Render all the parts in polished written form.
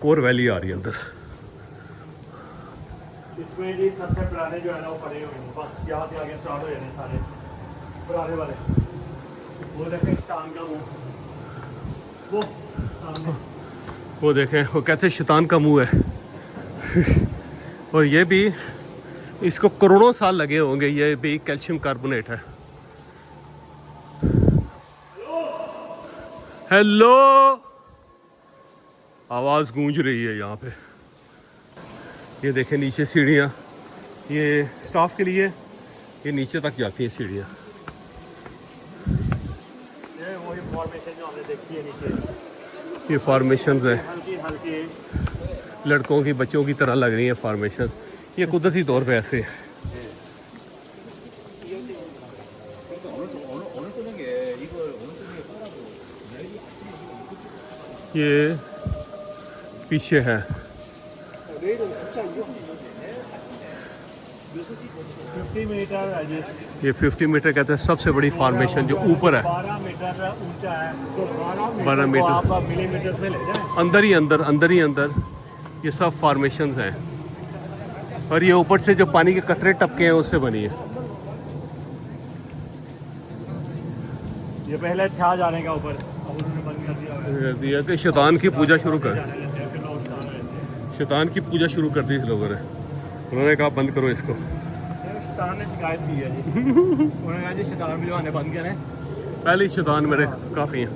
Core valley आ रही है अंदर। इसमें जी सबसे पुराने जो है ना वो पड़े हुए हैं, बस यहाँ से आगे स्टार्ट हो जाते हैं सारे पुराने वाले। वो देखें शैतान का मुंह, वो सामने वो देखें, वो कहते हैं शैतान का मुंह है। और ये भी, इसको करोड़ों साल लगे होंगे, ये भी कैल्शियम कार्बोनेट है। हेलो, आवाज़ गूंज रही है यहाँ पे। ये देखें नीचे सीढ़ियाँ, ये स्टाफ के लिए, ये नीचे तक जाती हैं सीढ़ियाँ। ये वही फॉर्मेशन जो हमने देखी है नीचे, ये फॉर्मेशंस हैं, हल्की हल्की लड़कों की बच्चों की तरह लग रही हैं फॉर्मेशंस। ये कुदरती तौर पे ऐसे है। ये पीछे है, 50 मीटर है जी। ये 50 मीटर कहते हैं सबसे बड़ी फॉर्मेशन जो ऊपर है। 12 मीटर ऊंचा है, तो 12 को मीटर। आप मिलीमीटर में ले जाएं। अंदर ही अंदर ये सब फॉर्मेशंस हैं। और ये ऊपर से जो पानी के कतरे टपके हैं उससे बनी है। ये पहले था जाने का ऊपर, अब उन्होंने बंद कर दिया। ये कि शैतान की पूजा शुरू कर, जाने लगे फिर लोग स्टार्ट हो जाते हैं। शैतान की पूजा शुरू कर दी लोगों ने। उन्होंने कहा बंद करो इसको। शैतान ने शिकायत की है जी। उन्होंने कहा जी शैतान भी जो आने बंद करें। पहले ही शैतान मेरे काफ़ी हैं।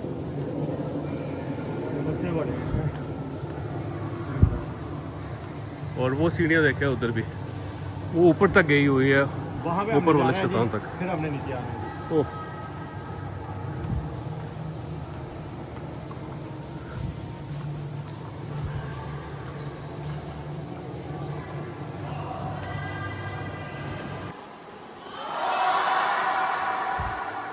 सबसे बड़े और वो सीढ़ियाँ देखे उधर भी, वो ऊपर तक गई हुई है, वहाँ पे ऊपर हमने वाले जाना है शैतान जी, तक। फिर हमने नीचे आना है जी। ओह,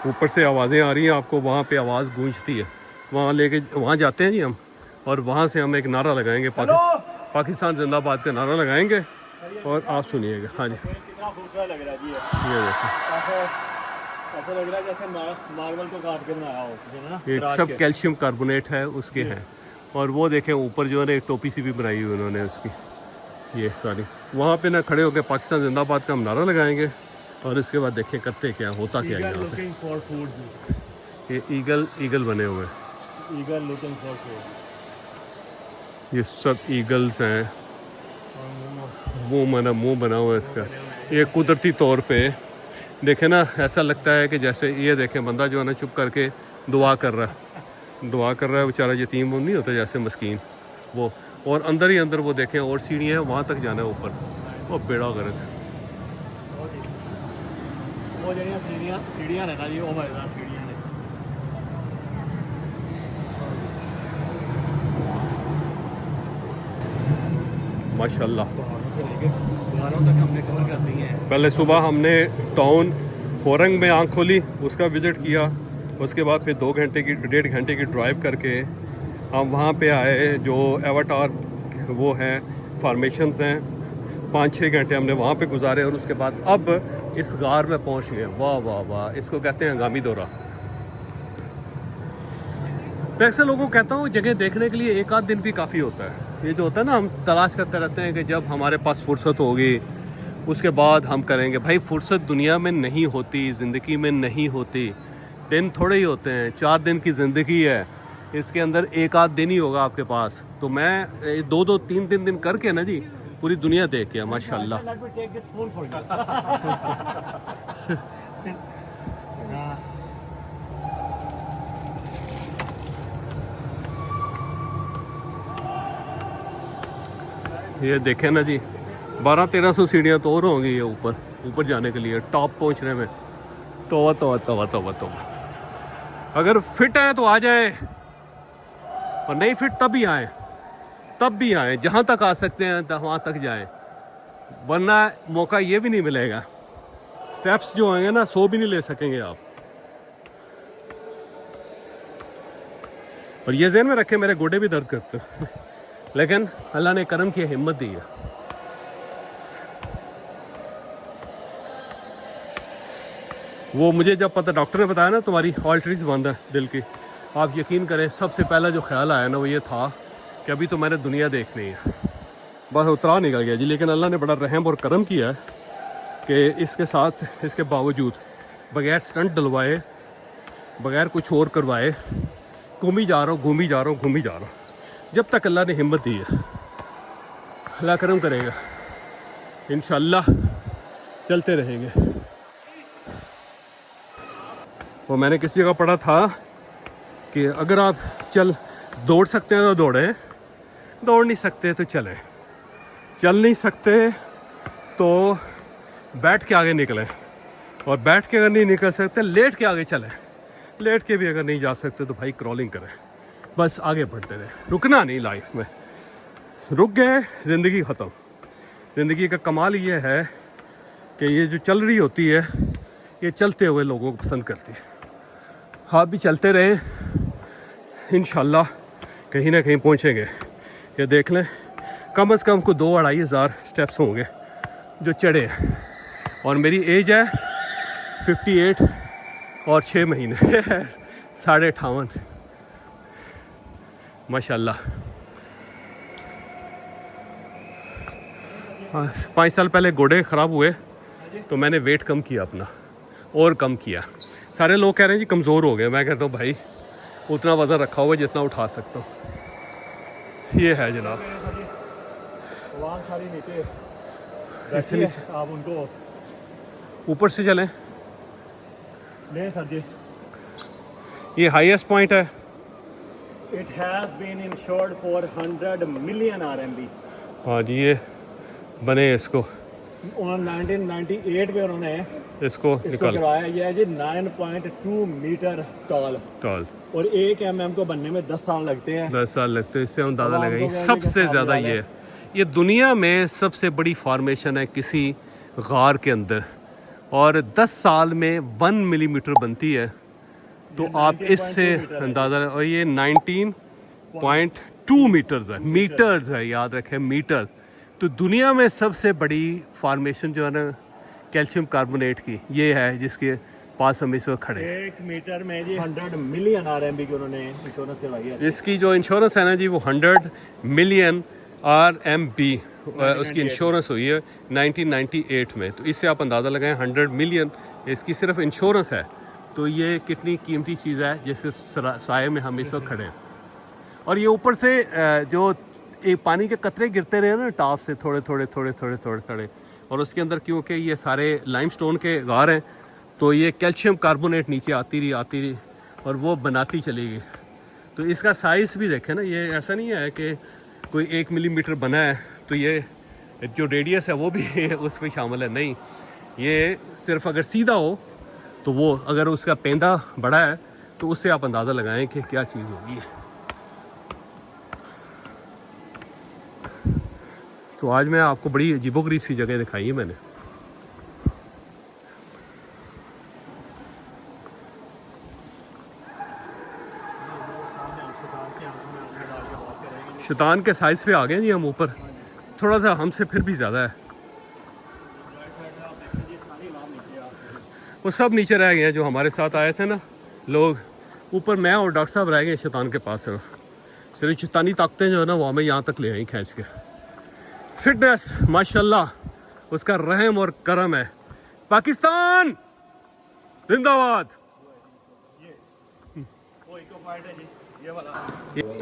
ऊपर से आवाज़ें आ रही हैं आपको, वहाँ पे आवाज़ गूंजती है। वहाँ जाते हैं जी हम, और वहाँ से हम एक नारा लगाएंगे, पाकिस्तान जिंदाबाद का नारा लगाएंगे, और आप सुनिएगा। हाँ जी, कितना खूबसूरत लग रहा है जी ये देखो, ऐसा लग रहा है जैसे मार्बल को काट के बनाया हो, है ना। ये दराज सब के। कैल्शियम कार्बोनेट है उसके हैं। और वो देखें ऊपर जो है ना एक टोपी सी भी बनाई हुई उन्होंने उसकी, ये सारी। वहाँ पे ना खड़े होकर पाकिस्तान जिंदाबाद का हम नारा लगाएंगे, और इसके बाद देखें करते क्या, होता क्या है Eagle यहाँ पे। looking for food जी। ये ईगल बने हुए हैं, Eagle looking for food। ये सब ईगल्स हैं। मुंह बना हुआ है इसका। ये कुदरती तौर पे देखे ना, ऐसा लगता है कि जैसे ये देखें बंदा जो है ना चुप करके दुआ कर रहा है बेचारा, यतीम नहीं होता जैसे मस्कीन वो। और अंदर ही अंदर वो देखें और सीढ़ियाँ हैं, वहाँ तक जाना है ऊपर, वो बेड़ा गर्क। वो जड़ियाँ सीढ़ियाँ रहना जी, वो मजेदार सीढ़ियाँ ने। माशाल्लाह। पहाड़ों से लेके पहाड़ों तक हमने कवर कर दी है। पहले सुबह हमने टाउन फोरंग में आँख खोली, उसका विज़िट किया। उसके बाद फिर 1.5 घंटे की ड्राइव करके हम वहाँ पे आए, जो एवाटार वो हैं फॉर्मेशंस हैं। 5-6 घंटे हमने वहाँ पे गुजारे, और उसके बाद अब इस गार में पहुँच गए। वाह वाह वाह, इसको कहते हैं हंगामी दौरा। तो ऐसे लोगों को कहता हूँ जगह देखने के लिए 1 आध दिन भी काफ़ी होता है। ये जो होता है ना, हम तलाश करते रहते हैं कि जब हमारे पास फुर्सत होगी उसके बाद हम करेंगे। भाई फुर्सत दुनिया में नहीं होती, ज़िंदगी में नहीं होती। दिन थोड़े ही होते हैं, 4 दिन की ज़िंदगी है, इसके अंदर 1 आध दिन ही होगा आपके पास। तो मैं 2-2, 3-3 दिन करके ना जी पूरी दुनिया देख के माशाल्लाह। Let me take this spoon for you। हाँ। ये देखें ना जी, 1200-1300 सीढ़ियाँ तो और होंगी ये ऊपर जाने के लिए, टॉप पहुंचने में। तो अगर फिट है तो आ जाए, और नहीं फिट तब भी आए, जहाँ तक आ सकते हैं वहाँ तक जाएं, वरना मौका ये भी नहीं मिलेगा। स्टेप्स जो होंगे ना 100 भी नहीं ले सकेंगे आप। और ये ज़हन में रखें, मेरे गोडे भी दर्द करते हैं लेकिन अल्लाह ने करम की हिम्मत दी है। वो मुझे जब पता, डॉक्टर ने बताया ना तुम्हारी आर्टरीज बंद है दिल की, आप यकीन करें सबसे पहला जो ख्याल आया ना वो ये था कि अभी तो मैंने दुनिया देखनी है। बस उतरा निकल गया जी। लेकिन अल्लाह ने बड़ा रहम और करम किया है कि इसके साथ, इसके बावजूद, बग़ैर स्टंट डलवाए, बग़ैर कुछ और करवाए, घूमी जा रहा हूँ, घूमी जा रहा हूँ, घूमी जा रहा हूँ। जब तक अल्लाह ने हिम्मत दी है, अल्लाह करम करेगा, इंशाअल्लाह चलते रहेंगे। वो मैंने किसी जगह पढ़ा था कि अगर आप दौड़ सकते हैं तो दौड़ें, दौड़ नहीं सकते तो चलें, चल नहीं सकते तो बैठ के आगे निकलें, और बैठ के अगर नहीं निकल सकते लेट के आगे चलें, लेट के भी अगर नहीं जा सकते तो भाई क्रॉलिंग करें। बस आगे बढ़ते रहे, रुकना नहीं। लाइफ में रुक गए ज़िंदगी ख़त्म। ज़िंदगी का कमाल ये है कि ये जो चल रही होती है, ये चलते हुए लोगों को पसंद करती है। आप भी चलते रहें, इंशाल्लाह कहीं ना कहीं पहुँचेंगे। ये देख लें, कम से कम को 2-2.5 हज़ार स्टेप्स होंगे जो चढ़े हैं, और मेरी एज है 58 और 6 महीने 58.5 माशाल्लाह। 5 साल पहले घोड़े ख़राब हुए तो मैंने वेट कम किया अपना, और कम किया। सारे लोग कह रहे हैं जी कमज़ोर हो गए। मैं कहता हूँ भाई उतना वज़न रखा हुआ जितना उठा सकता हूँ। ये है जनाब। सारी नीचे इसलिए आप उनको ऊपर से चलें। ले सर जी। ये हाईएस्ट पॉइंट है। It has been insured for 100 million RMB। हाँ जी, ये बने इसको, उन्होंने 1998 में उन्होंने इसको निकाल करवाया। ये है जी 9.2 मीटर टॉल, और 1 mm को बनने में 10 साल लगते हैं। 10 साल लगते हैं। इससे अंदाज़ा अब लगाइए, आपको सबसे ज़्यादा है। ये दुनिया में सबसे बड़ी फॉर्मेशन है किसी गार के अंदर, और 10 साल में 1 मिलीमीटर बनती है। तो आप इससे अंदाज़ा, और ये 19.2 मीटर्स है। मीटर्स है, याद रखें, मीटर्स। तो दुनिया में सबसे बड़ी फॉर्मेशन जो है ना कैल्शियम कार्बोनेट की, ये है जिसके पास हम इस वक्त खड़े हैं। 1 मीटर में जी 100 मिलियन RMB की उन्होंने इंश्योरेंस करवाई है। इसकी जो इंश्योरेंस है ना जी, वो 100 मिलियन RMB उसकी इंश्योरेंस हुई है 1998 में। तो इससे आप अंदाज़ा लगाएं 100 मिलियन इसकी सिर्फ इंश्योरेंस है। तो ये कितनी कीमती चीज़ है जिसके साए में हम इस वक्त खड़े हैं। और ये ऊपर से जो एक पानी के कतरे गिरते रहे ना टॉप से, थोड़े थोड़े, और उसके अंदर क्योंकि ये सारे लाइमस्टोन के गार हैं, तो ये कैल्शियम कार्बोनेट नीचे आती रही और वो बनाती चली गई। तो इसका साइज़ भी देखें ना, ये ऐसा नहीं है कि कोई 1 मिलीमीटर बना है तो ये जो रेडियस है वो भी उस पर शामिल है, नहीं। ये सिर्फ अगर सीधा हो तो वो, अगर उसका पेंदा बड़ा है तो उससे आप अंदाज़ा लगाएं कि क्या चीज़ होगी। तो आज मैं आपको बड़ी अजीबोगरीब सी जगह दिखाई है मैंने। शैतान के साइज़ पे आ गए जी हम ऊपर, थोड़ा सा हमसे फिर भी ज़्यादा है। वो सब नीचे रह गए हैं जो हमारे साथ आए थे ना लोग। ऊपर मैं और डॉक्टर साहब रह गए शैतान के पास। सिर्फ शैतानी ताकतें जो है ना वो हमें यहाँ तक ले आई खींच के। फिटनेस माशाल्लाह, उसका रहम और करम है। पाकिस्तान जिंदाबाद।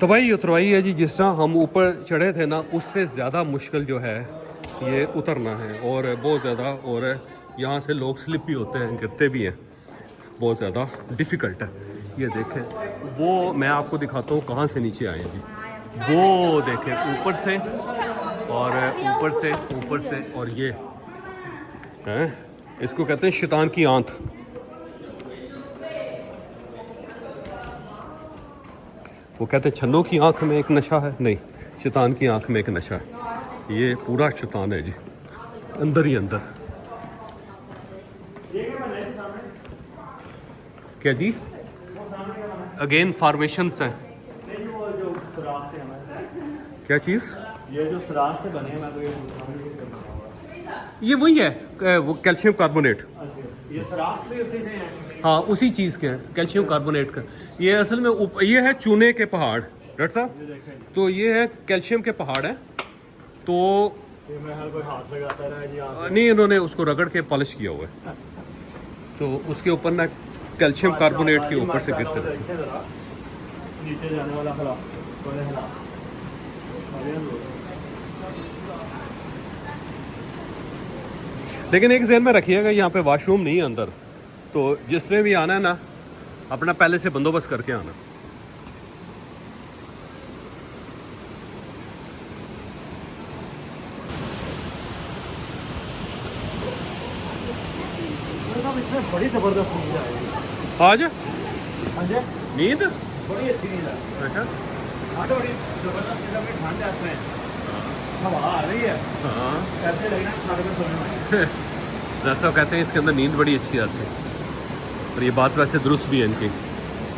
तो भाई उतरवाई है जी, जिस तरह हम ऊपर चढ़े थे ना उससे ज़्यादा मुश्किल जो है ये उतरना है, और बहुत ज़्यादा। और यहाँ से लोग स्लिप भी होते हैं, गिरते भी हैं, बहुत ज़्यादा डिफ़िकल्ट है। ये देखें, वो मैं आपको दिखाता हूँ कहाँ से नीचे आए हैं जी। वो देखें ऊपर से, और ऊपर से, और ये हैं, इसको कहते हैं शैतान की आंत। वो कहते हैं छन्नों की आंख में एक नशा है, नहीं, शैतान की आंख में एक नशा है। ये पूरा शैतान है जी, अंदर ही अंदर। क्या जी? अगेन फॉर्मेशंस हैं। क्या चीज़? ये जो सुराख से बने हैं, मैं तो ये वही है, वो कैल्शियम कार्बोनेट। ये सुराख भी उसी से हैं। हाँ, उसी चीज़ के कैल्शियम कार्बोनेट का। ये असल में ये है चूने के पहाड़, डॉक्टर साहब, ये देखें जी, तो ये है कैल्शियम के पहाड़ हैं। तो ये मैं हर कोई हाथ लगाता रहा जी यहाँ से। नहीं, इन्होंने उसको रगड़ के पॉलिश किया हुआ है, तो उसके ऊपर ना कैल्शियम कार्बोनेट के ऊपर से गिरते रहते हैं। देखें ज़रा, नीचे जाने वाला खिला थोड़े हिला। लेकिन एक जहन में रखिएगा, यहाँ पे वॉशरूम नहीं है अंदर, तो जिसने भी आना है ना, अपना पहले से बंदोबस्त करके आना। इसमें बड़ी ज़बरदस्त नींद आएगी आज हाँ जी, नींद बड़ी अच्छी नींद है। अच्छा, हाँ तो बड़ी ज़बरदस्त नींद अपनी ठंड है इसमें, हवा आ रही है, हाँ। ऐसे लगना सारे में सोने में। जैसा कहते हैं इसके अंदर नींद बड़ी अच्छी आती है, और ये बात वैसे दुरुस्त भी है इनकी,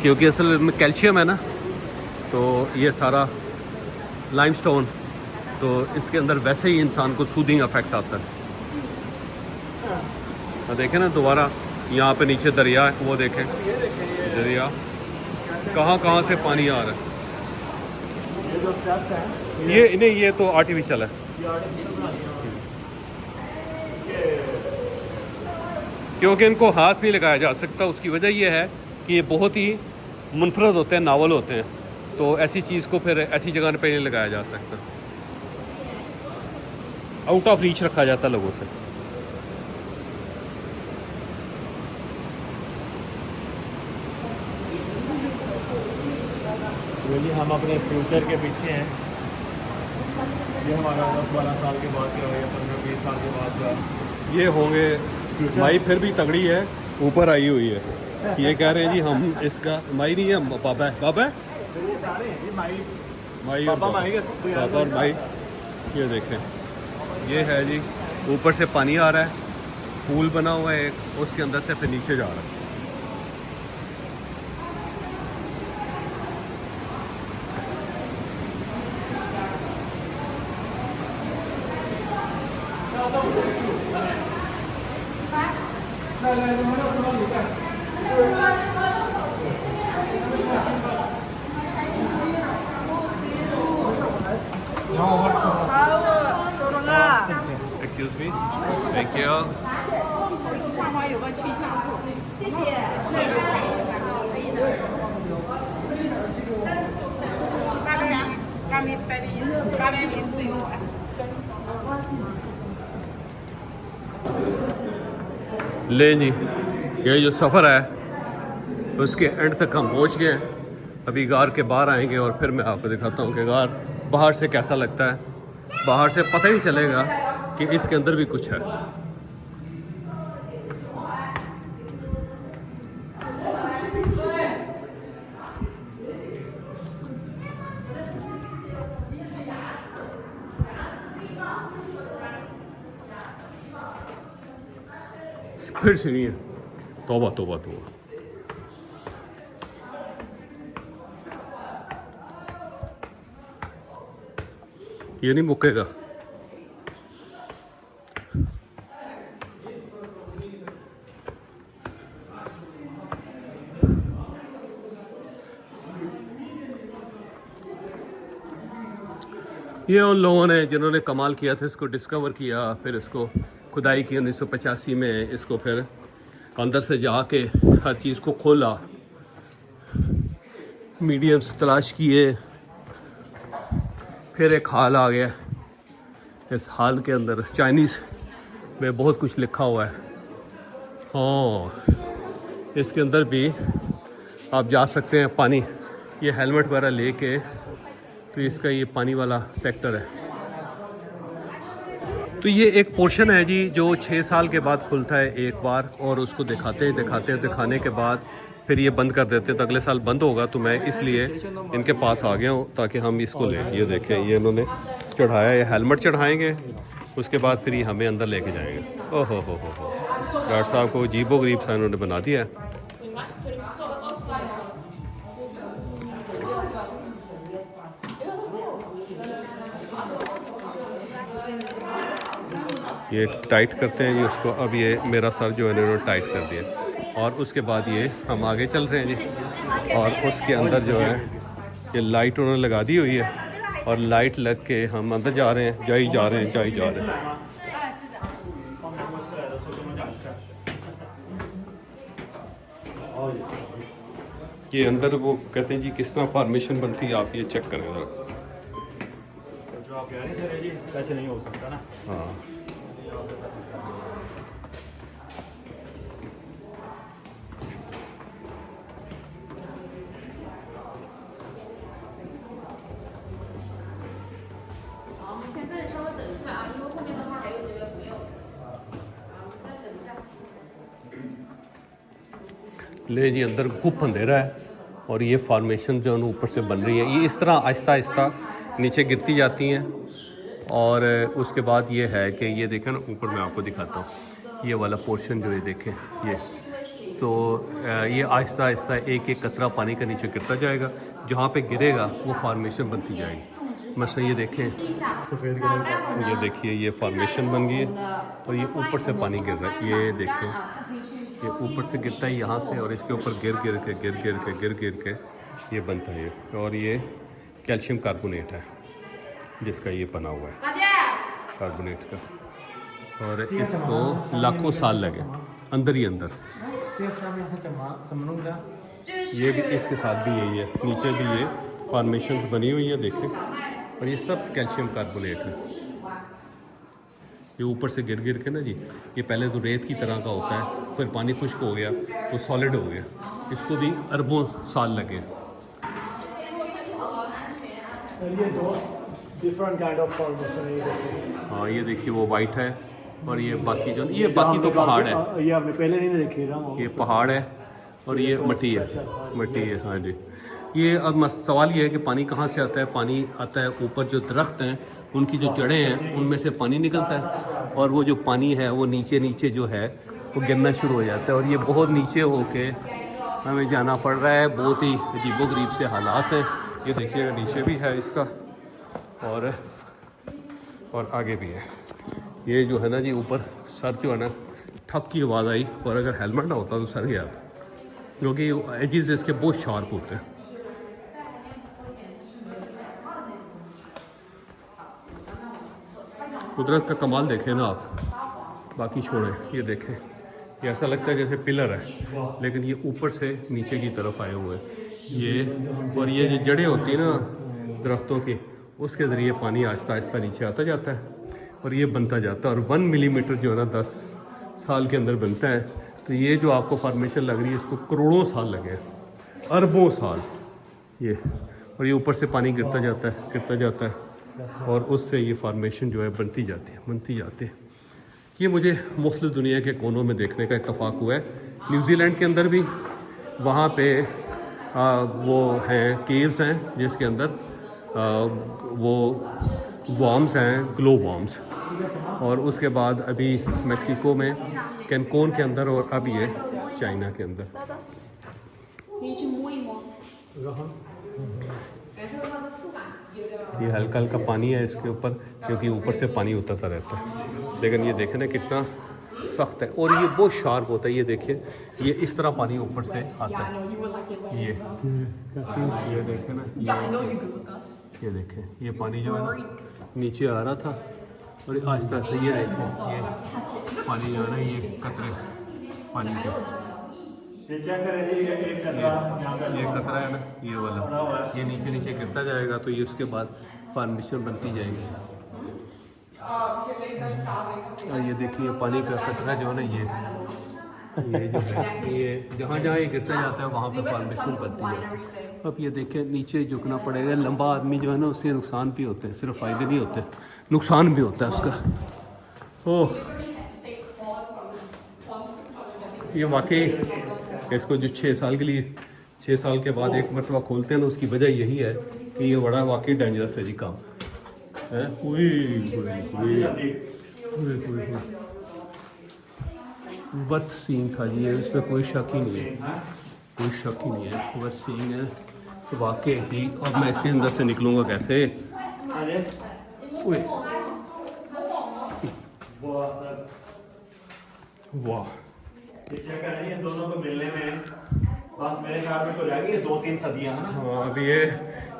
क्योंकि असल में कैल्शियम है ना, तो ये सारा लाइमस्टोन, तो इसके अंदर वैसे ही इंसान को सूदिंग इफेक्ट आता है। तो देखें ना दोबारा, यहाँ पे नीचे दरिया है, वो देखें दरिया कहाँ कहाँ से पानी आ रहा है। ये जो स्टेप्स हैं ये नहीं, ये तो आर्टिफिशियल है। ये आर्टिफिशियल बना दिया क्योंकि इनको हाथ नहीं लगाया जा सकता, उसकी वजह यह है कि ये बहुत ही मुनफरद होते हैं, नावल होते हैं, तो ऐसी चीज़ को फिर ऐसी जगह पे नहीं लगाया जा सकता, आउट ऑफ रीच रखा जाता लोगों से। ये हम अपने फ्यूचर के पीछे हैं। ये हमारा 10-12 साल के बाद क्या होगा, 15-20 साल के बाद क्या। ये होंगे माई फिर भी तगड़ी है, ऊपर आई हुई है। ये कह रहे हैं जी हम इसका माई नहीं है, पापा है, पापा है, ये सारे हैं ये माई माई और पापा माई के पापा और माई। ये देखें, ये है जी, ऊपर से पानी आ रहा है, पूल बना हुआ है एक, उसके अंदर से फिर नीचे जा रहा है। Excuse me, thank you。花花有个去向处，谢谢。咖啡名最多。 ले जी, ये जो सफ़र है उसके एंड तक हम पहुंच गए हैं। अभी गार के बाहर आएंगे और फिर मैं आपको दिखाता हूँ कि गार बाहर से कैसा लगता है। बाहर से पता ही चलेगा कि इसके अंदर भी कुछ है। फिर से नहीं है, तौबा तौबा तौबा। ये नहीं मुकेगा। ये उन लोगों ने जिन्होंने कमाल किया था, इसको डिस्कवर किया, फिर इसको खुदाई की 1985 में, इसको फिर अंदर से जाके हर चीज़ को खोला, मीडियम्स तलाश किए, फिर एक हाल आ गया। इस हाल के अंदर चाइनीज़ में बहुत कुछ लिखा हुआ है। हाँ, इसके अंदर भी आप जा सकते हैं। पानी, ये हेलमेट वगैरह लेके, तो इसका ये पानी वाला सेक्टर है। तो ये एक पोर्शन है जी जो 6 साल के बाद खुलता है एक बार, और उसको दिखाने के बाद फिर ये बंद कर देते हैं। तो अगले साल बंद होगा, तो मैं इसलिए इनके पास आ गया हूँ ताकि हम इसको लें। ये देखें, ये इन्होंने चढ़ाया, ये हेलमेट चढ़ाएंगे, उसके बाद फिर ये हमें अंदर लेके जाएंगे। ओहो हो डॉक्टर साहब को अजीबो गरीब सा इन्होंने बना दिया है। ये टाइट करते हैं जी उसको। अब ये मेरा सर जो है इन्होंने टाइट कर दिया, और उसके बाद ये हम आगे चल रहे हैं जी। और उसके अंदर जो है ये लाइट उन्होंने लगा दी हुई है और लाइट लग के हम अंदर जा रहे हैं, जा ही जा रहे हैं, जा ही जा रहे हैं। ये अंदर वो कहते हैं जी किस तरह फॉर्मेशन बनती है, आप ये चेक करें ज़रा। जो आप कह रहे थे जी सच नहीं हो सकता ना। हाँ ले जी अंदर खूब अंधेरा है और ये फॉर्मेशन जो है ना ऊपर से बन रही है, ये इस तरह आहिस्ता आहिस्ता नीचे गिरती जाती हैं और उसके बाद ये है कि ये देखें ना ऊपर मैं आपको दिखाता हूँ ये वाला पोर्शन जो ये देखें ये तो ये आहिस्ता आहिस्ता एक एक कतरा पानी का नीचे गिरता जाएगा, जहाँ पे गिरेगा वो फॉर्मेशन बनती जाएगी। मसलन ये देखें सफ़ेद कलर ये देखिए ये फॉर्मेशन बन गई है और ये ऊपर से पानी गिर रहा है, ये देखें ये ऊपर से गिरता है यहाँ से और इसके ऊपर गिर गिर के ये बनता है और ये कैल्शियम कार्बोनेट है जिसका ये बना हुआ है कार्बोनेट का, और इसको लाखों साल लगे अंदर ही अंदर। ये भी इसके साथ भी यही है, नीचे भी ये फॉर्मेशंस बनी हुई है देखें, और ये सब कैल्शियम कार्बोनेट है। ये ऊपर से गिर के ना जी ये पहले तो रेत की तरह का होता है, फिर पानी खुश्क हो गया तो सॉलिड हो गया, इसको भी अरबों साल लगे। ये दो डिफरेंट काइंड ऑफ फॉर्मेशन है, ये देखिए। हाँ ये देखिए वो वाइट है और ये बाकी जो ये बाकी तो पहाड़ है, ये आपने पहले नहीं देखे ना, ये पहाड़ है और ये मिट्टी है। हाँ जी ये अब सवाल ये है कि पानी कहाँ से आता है। पानी आता है ऊपर जो दरख्त हैं उनकी जो जड़ें हैं उनमें से पानी निकलता है और वो जो पानी है वो नीचे जो है वो गिरना शुरू हो जाता है और ये बहुत नीचे होके हमें जाना पड़ रहा है। बहुत ही अजीबोगरीब से हालात हैं। ये देखिएगा नीचे भी है इसका और आगे भी है। ये जो है ना जी ऊपर सर जो है ना ठप की आवाज़ आई और अगर हेलमेट ना होता तो सर गया था, क्योंकि एजेस इसके बहुत शार्प होते हैं। कुदरत का कमाल देखें ना आप, बाकी छोड़ें। ये देखें ये ऐसा लगता है जैसे पिलर है लेकिन ये ऊपर से नीचे की तरफ आए हुए हैं ये, और ये जो जड़ें होती हैं ना दरख्तों की उसके ज़रिए पानी आहिस्ता आहिस्ता नीचे आता जाता है और ये बनता जाता है और 1 मिलीमीटर जो है ना 10 साल के अंदर बनता है। तो ये जो आपको फॉर्मेशन लग रही है इसको करोड़ों साल लगे हैं, अरबों साल ये, और ये ऊपर से पानी गिरता जाता है और उससे ये फॉर्मेशन जो है बनती जाती है। ये मुझे मुख्तलिफ दुनिया के कोनों में देखने का इत्तफाक हुआ है। न्यूजीलैंड के अंदर भी वहाँ पे वो हैं केव्स हैं जिसके अंदर वो वॉर्म्स हैं, ग्लो वॉर्म्स, और उसके बाद अभी मेक्सिको में कैनकून के अंदर और अब ये चाइना के अंदर। 可以去摸一摸， 感受到它的触感，有点 ये हल्का हल्का पानी है इसके ऊपर क्योंकि ऊपर से पानी उतरता रहता है, लेकिन ये देखें ना कितना सख्त है और ये बहुत शार्प होता है। ये देखिए ये इस तरह पानी ऊपर से आता है, ये देखें ना, ये देखें ये पानी जो है ना नीचे आ रहा था और आहिस्ता आहिस्ता ये देखें ये पानी जो है ना ये कतरे पानी के, ये चेक करें जी, ये एक कतरा यहाँ पे ये कतरा है ना ये वाला, ये नीचे गिरता जाएगा तो ये उसके बाद फॉर्मेशन बनती जाएगी। और ये देखिए पानी का कतरा जो है ना ये जो है ये जहाँ ये गिरता जाता है वहाँ पे फॉर्मेशन बनती जाती है। अब ये देखें नीचे झुकना पड़ेगा। लंबा आदमी जो है ना उससे नुकसान भी होते हैं, सिर्फ फ़ायदे नहीं होते, नुकसान भी होता है उसका। ओह ये वाकई इसको जो 6 साल के लिए 6 साल के बाद एक मरतबा खोलते हैं ना उसकी वजह यही है कि ये बड़ा वाकई डेंजरस है जी काम है। वर्थ सीइंग था जी, इसमें कोई शक ही नहीं है, कोई शक ही नहीं है, वर्थ सीइंग है तो वाकई ही। और मैं इसके अंदर से निकलूँगा कैसे? वाह चक्कर नहीं है दोनों को मिलने में, बस मेरे ख्याल में तो जाएगी 2-3 सदियां है ना। हाँ अभी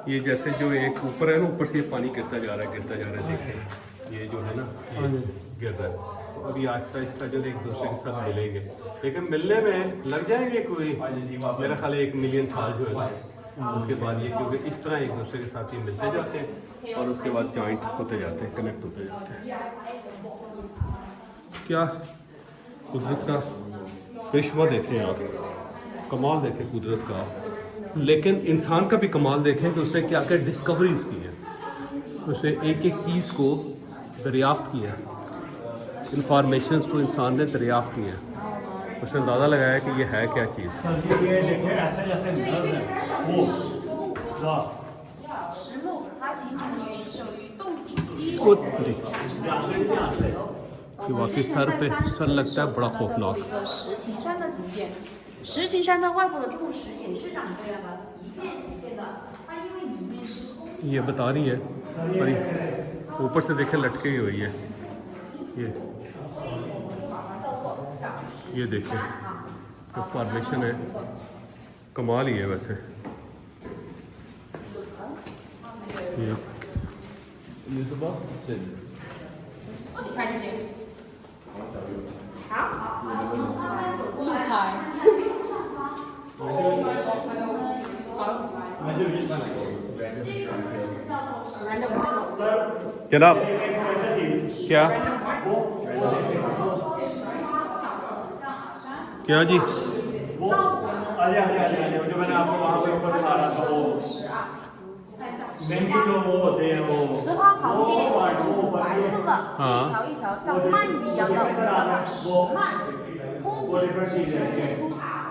ये जैसे जो एक ऊपर है ना, ऊपर से ये पानी गिरता जा रहा है देखें, ये जो है ना ये गिर रहा है। तो अभी आहिस्ता आहिस्ता जो एक दूसरे के साथ मिलेंगे, लेकिन मिलने में लग जाएंगे कोई मेरा ख्याल 1 मिलियन साल जो है। उसके बाद ये क्योंकि इस तरह एक दूसरे के साथ ये मिलते जाते हैं और उसके बाद जॉइंट होते जाते हैं, कनेक्ट होते जाते हैं। क्या कुदरत का करिश्मा देखें आप, कमाल देखें कुदरत का। लेकिन इंसान का भी कमाल देखें कि उसने क्या क्या डिस्कवरीज की है। उसने एक एक चीज़ को दरियाफ्त किया है, इंफॉर्मेशन को इंसान ने दरियाफ्त किया है। उसने अंदाज़ा लगाया कि ये है क्या चीज़। सर जी ये देखिए ऐसे जैसे नर्व है वो वाह 实木它形成的原因是由于洞顶滴水 कि वाकई सर पे सर लगता है बड़ा खौफनाक। 一个石琴山的景点。石琴山它外部的柱石也是长这样的，一片一片的。它因为里面是空气。 ये बता रही है पर ऊपर से देखे लटके हुई है ये देखिए जो फॉर्मेशन है कमाल ही है वैसे। ये 露台。 जनाब क्या क्या जी वो अरे जो मैंने आपको वहाँ पे ऊपर दिखा रहा था वो महंगी जो वो होते हैं वो 石花旁边有白色的一条一条像鳗鱼一样的，我们叫它石鳗，通体呈现出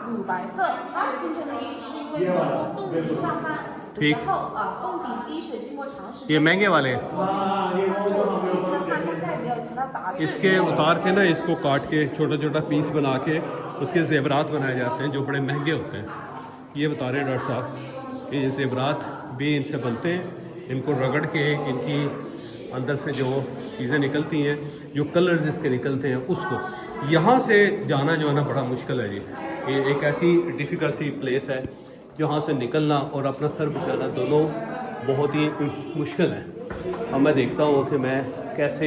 乳白色。它形成的原因是因为由洞顶上翻，然后洞顶滴水经过长时间， ये महंगे वाले हैं। 再没有其他杂质。 इसके उतार के ना इसको काट के छोटा छोटा पीस बना के उसके जेवरात बनाए जाते हैं जो बड़े महंगे होते हैं। ये बता रहे हैं डॉक्टर साहब कि ये जेवरात भी इनसे बनते हैं। इनको रगड़ के इनकी अंदर से जो चीज़ें निकलती हैं, जो कलर जिसके निकलते हैं, उसको यहाँ से जाना जो है ना बड़ा मुश्किल है जी। ये एक ऐसी डिफ़िकल्ट सी प्लेस है जहाँ से निकलना और अपना सर बचाना दोनों बहुत ही मुश्किल है। अब मैं देखता हूँ कि मैं कैसे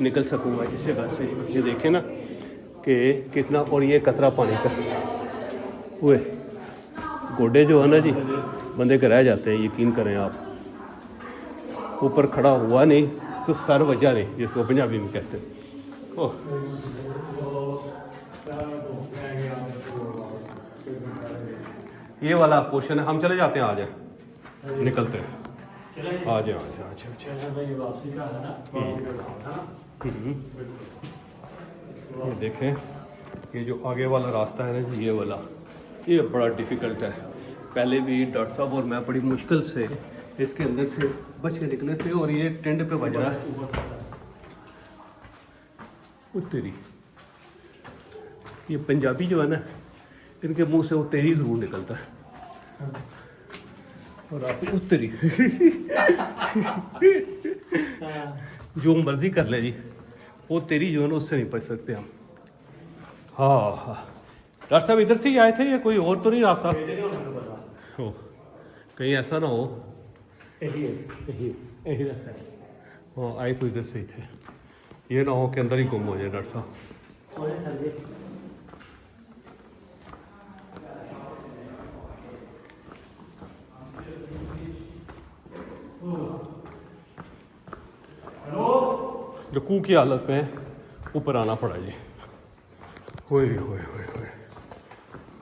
निकल सकूँगा इस जगह से। ये देखें ना कि कितना, और ये कतरा पानी का हुए गोडे जो है ना जी बंदे के रह जाते हैं, यकीन करें आप। ऊपर खड़ा हुआ नहीं तो सर वजह नहीं, जिसको पंजाबी में कहते हैं। ओह ये वाला पोर्शन है, हम चले जाते हैं। आ जाए निकलते हैं, आ जाए आ जाए अच्छा अच्छा। वापसी का है ना, वापसी का काम है ना। ये देखें ये जो आगे वाला रास्ता है ना जी, ये वाला ये बड़ा डिफ़िकल्ट है। पहले भी डॉक्टर साहब और मैं बड़ी मुश्किल से इसके अंदर से बच के निकले थे और ये टेंट पे बज रहा है। वो तेरी ये पंजाबी जो है ना इनके मुंह से वो तेरी ज़रूर निकलता है और आप उत्तरी जो मर्जी कर ले जी, वो तेरी जो है ना उससे नहीं बच सकते हम। हाँ हाँ डॉक्टर साहब इधर से ही आए थे या कोई और तो नहीं रास्ता हो? कहीं ऐसा ना हो यही रास्ता है। हाँ आए तो इधर से ही थे, ये ना हो कि अंदर ही गुम हो जाए डॉक्टर साहब। जो कू की हालत में ऊपर आना पड़ा जी। होए होए होए होए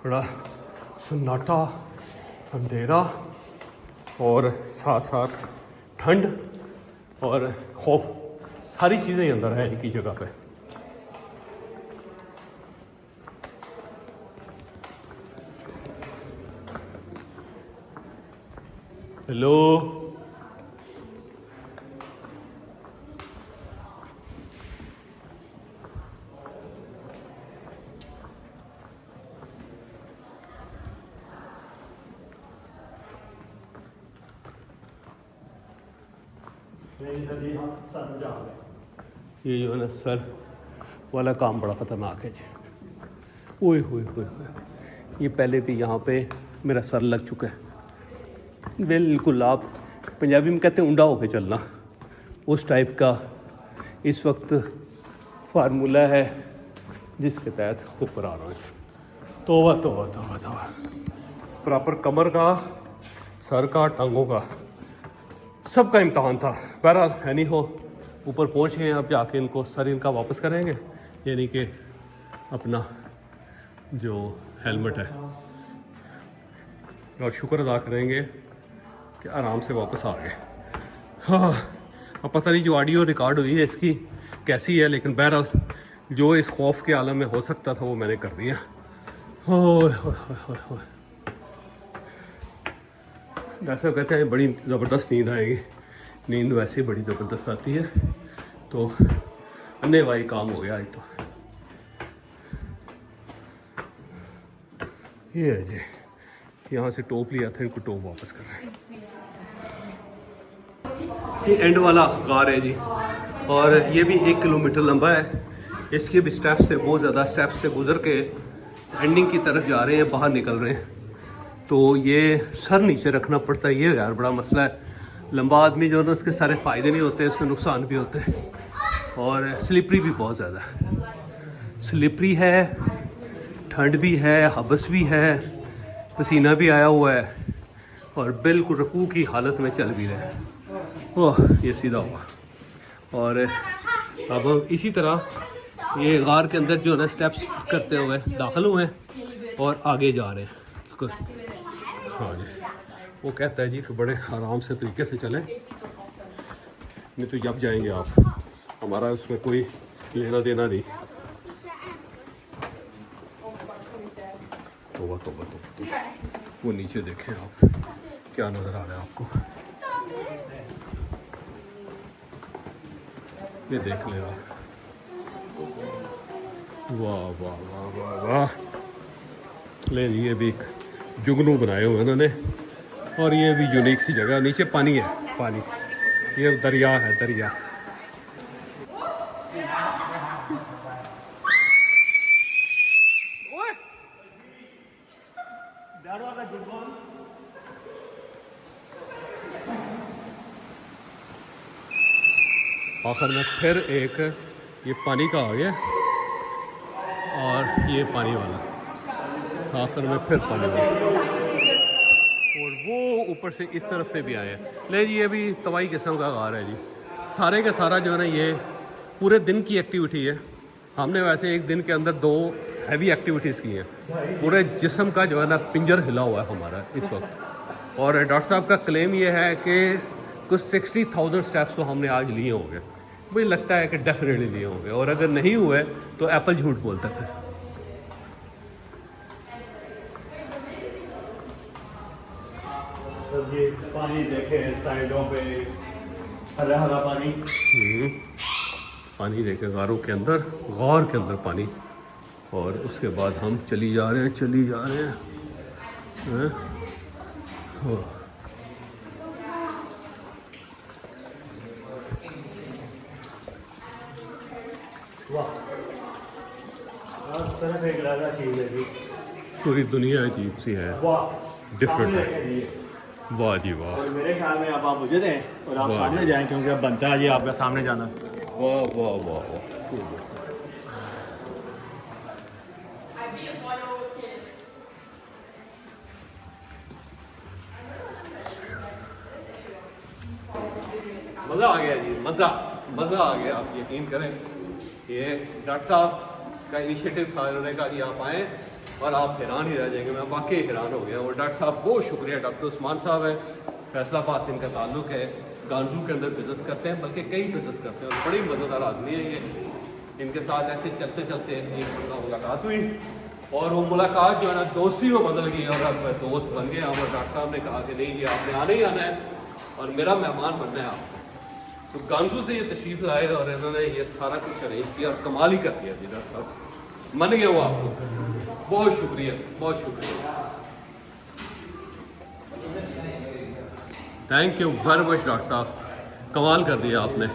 बड़ा सन्नाटा, अंधेरा और साथ साथ ठंड और खौफ, सारी चीज़ें अंदर है एक ही जगह पे। हेलो ये जो है ना सर वाला काम बड़ा ख़तरनाक है जी। ओए होए होए होए, ये पहले भी यहाँ पे मेरा सर लग चुका है। बिल्कुल आप पंजाबी में कहते हैं उंडा होके चलना, उस टाइप का इस वक्त फार्मूला है जिसके तहत ऊपर आ रहा है। तौबा तौबा तौबा तौबा, प्रॉपर कमर का, सर का, टांगों का, सबका इम्तहान था। बहरहाल है नहीं हो, ऊपर पहुँच गए। अब जाके इनको सर इनका वापस करेंगे, यानी कि अपना जो हेलमेट है, और शुक्र अदा करेंगे कि आराम से वापस आ गए। हाँ, अब पता नहीं जो ऑडियो रिकॉर्ड हुई है इसकी कैसी है, लेकिन बहरहाल जो इस खौफ के आलम में हो सकता था वो मैंने कर दिया। वैसे कहते हैं बड़ी ज़बरदस्त नींद आएगी, नींद वैसे ही बड़ी ज़बरदस्त आती है, तो अन्य वाई काम हो गया आज तो। ये है जी, यहाँ से टॉप लिया था, इनको टॉप वापस कर रहे हैं। ये एंड वाला गार है जी, और ये भी 1 किलोमीटर लंबा है। इसके भी स्टेप्स से, बहुत ज़्यादा स्टेप्स से गुजर के एंडिंग की तरफ जा रहे हैं, बाहर निकल रहे हैं। तो ये सर नीचे रखना पड़ता है, ये यार बड़ा मसला है। लंबा आदमी जो है ना, उसके सारे फ़ायदे नहीं होते, उसके नुकसान भी होते हैं, और स्लिपरी भी बहुत ज़्यादा है। स्लिपरी है, ठंड भी है, हबस भी है, पसीना भी आया हुआ है, और बिल्कुल रकू की हालत में चल भी रहे हैं। ओह, ये सीधा हुआ। और अब इसी तरह ये गार के अंदर जो है ना स्टेप्स करते हुए दाखिल हुए हैं और आगे जा रहे हैं इसको। हाँ जी, वो कहता है जी कि बड़े आराम से तरीके से चलें, नहीं तो जब जाएंगे आप, हमारा उसमें कोई लेना देना नहीं। तोबा तोबा तोबा, वो नीचे देखें आप, क्या नज़र आ रहा है आपको, ये देख ले आप। वाह वाह वाह वाह वाह। ले जी, ये भी एक जुगनू बनाए हुए उन्होंने, और ये भी यूनिक सी जगह। नीचे पानी है, पानी, ये दरिया है, दरिया। आखिर में फिर एक ये पानी का आ गया, और ये पानी वाला, आखिर में फिर पानी वाला, और वो ऊपर से इस तरफ से भी आए हैं। ले जी, ये भी तवाई किस्म का गार है जी। सारे का सारा जो है ना, ये पूरे दिन की एक्टिविटी है। हमने वैसे एक दिन के अंदर 2 हैवी एक्टिविटीज़ की हैं। पूरे जिस्म का जो है ना पिंजर हिला हुआ है हमारा इस वक्त। और डॉक्टर साहब का क्लेम ये है कि कुछ 60,000 स्टेप्स तो हमने आज लिए होंगे। मुझे लगता है कि डेफिनेटली लिए होंगे, और अगर नहीं हुए तो एप्पल झूठ बोलता है। सर जी पानी देखे साइडों पे, हरा हरा पानी। पानी देखे गारों के अंदर, गौर के अंदर पानी, और उसके बाद हम चली जा रहे हैं, चली जा रहे हैं। वाह, हर तरफ एक अलग चीज़ है जी, पूरी दुनिया अजीब सी है, वाह, डिफरेंट सामने है। है जी। वाह जी वाह, और मेरे ख्याल में अब आप मुझे दें और आप वाह सामने जी। जाएं, क्योंकि अब बनता है जी आपका सामने जाना। वाह वाह वाह वाह। मज़ा आ गया जी, मज़ा मज़ा आ गया, आप यकीन करें। ये डॉक्टर साहब का इनिशिएटिव था, उन्होंने कहा कि आप आएँ और आप हैरान ही रह जाएंगे। मैं वाकई हैरान हो गया। और डॉक्टर साहब, बहुत शुक्रिया। डॉक्टर उस्मान साहब हैं, फैसलाबाद से इनका ताल्लुक़ है, गांजू के अंदर बिज़नेस करते हैं, बल्कि कई बिज़नेस करते हैं, और बड़ी मज़ेदार आदमी है ये। इनके साथ ऐसे चलते चलते एक मुलाकात हुई, और वो मुलाकात जो है ना दोस्ती में बदल गई, और अब दोस्त बन गए। और डॉक्टर साहब ने कहा कि नहीं जी, आपने आना ही आना है और मेरा मेहमान बनना है आप। तो गांजू से ये तशरीफ़ लाए, और इन्होंने ये सारा कुछ अरेंज किया, और कमाल ही कर दिया जी। डॉक्टर साहब मन गया वो आपको, बहुत शुक्रिया, बहुत शुक्रिया। Thank you very much doctor साहब, कमाल कर दिया आपने।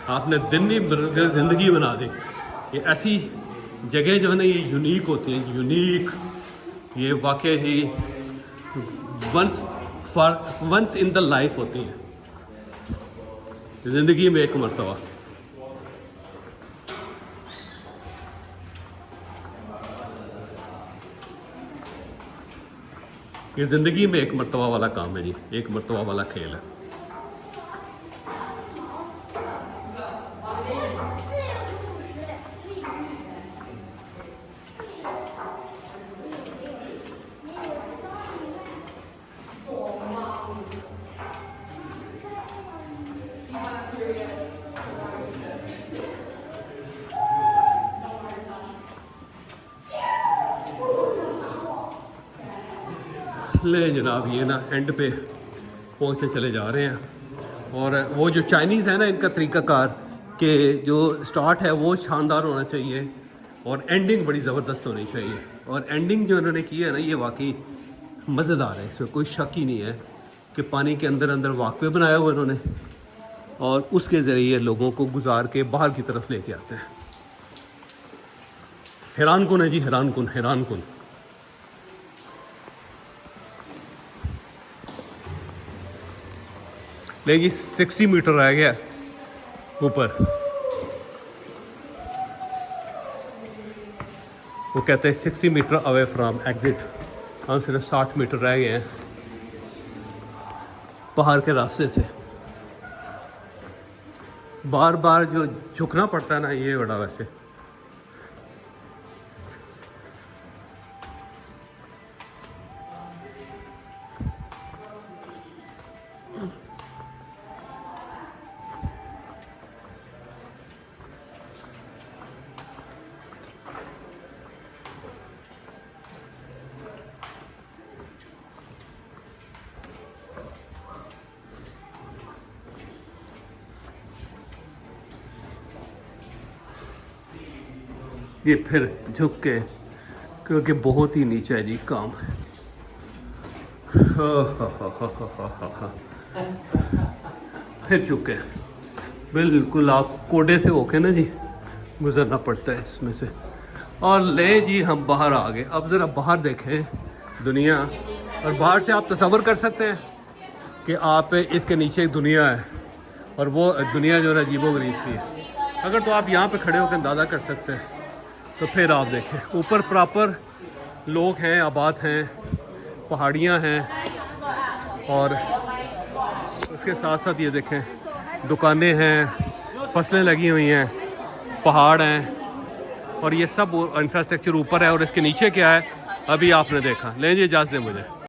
आपने दिन ही ज़िंदगी बना दी। ये ऐसी जगह जो है ना, ये यूनिक होती है, यूनिक। ये वाकई ही once once in the life होती हैं, ज़िंदगी में एक मरतबा। ये ज़िंदगी में एक मरतबा वाला काम है जी, एक मरतबा वाला खेल है। ले जनाब, ये ना एंड पे पहुँचते चले जा रहे हैं। और वो जो चाइनीज़ है ना, इनका तरीक़ाकार कि जो स्टार्ट है वो शानदार होना चाहिए और एंडिंग बड़ी ज़बरदस्त होनी चाहिए। और एंडिंग जो इन्होंने की है ना, ये वाकई मज़ेदार है, इसमें कोई शक ही नहीं है कि पानी के अंदर अंदर वाक़वे बनाया हुआ इन्होंने और उसके ज़रिए लोगों को गुजार के बाहर की तरफ लेके आते हैं। हैरान कुन है जी, हैरान कुन, हैरान कुन। लेकिन जी 60 मीटर रह गया ऊपर। वो कहते हैं 60 मीटर अवे फ्रॉम एग्जिट। हम सिर्फ 60 मीटर रह गए हैं पहाड़ के रास्ते से। बार बार जो झुकना पड़ता है ना, ये बड़ा वैसे ये फिर झुक के, क्योंकि बहुत ही नीचे है जी काम। फिर झुके, बिल्कुल आप कोडे से होके ना जी गुजरना पड़ता है इसमें से। और ले जी हम बाहर आ गए। अब ज़रा बाहर देखें दुनिया, और बाहर से आप तसव्वुर कर सकते हैं कि आप इसके नीचे एक दुनिया है और वो दुनिया जो है अजीबोगरीब सी है। अगर तो आप यहाँ पे खड़े होकर अंदाज़ा कर सकते हैं तो फिर आप देखें ऊपर प्रॉपर लोग हैं, आबाद हैं, पहाड़ियाँ हैं और उसके साथ साथ ये देखें दुकानें हैं, फसलें लगी हुई हैं, पहाड़ हैं और ये सब इंफ्रास्ट्रक्चर ऊपर है। और इसके नीचे क्या है अभी आपने देखा। लें जी इजाज़त दें मुझे।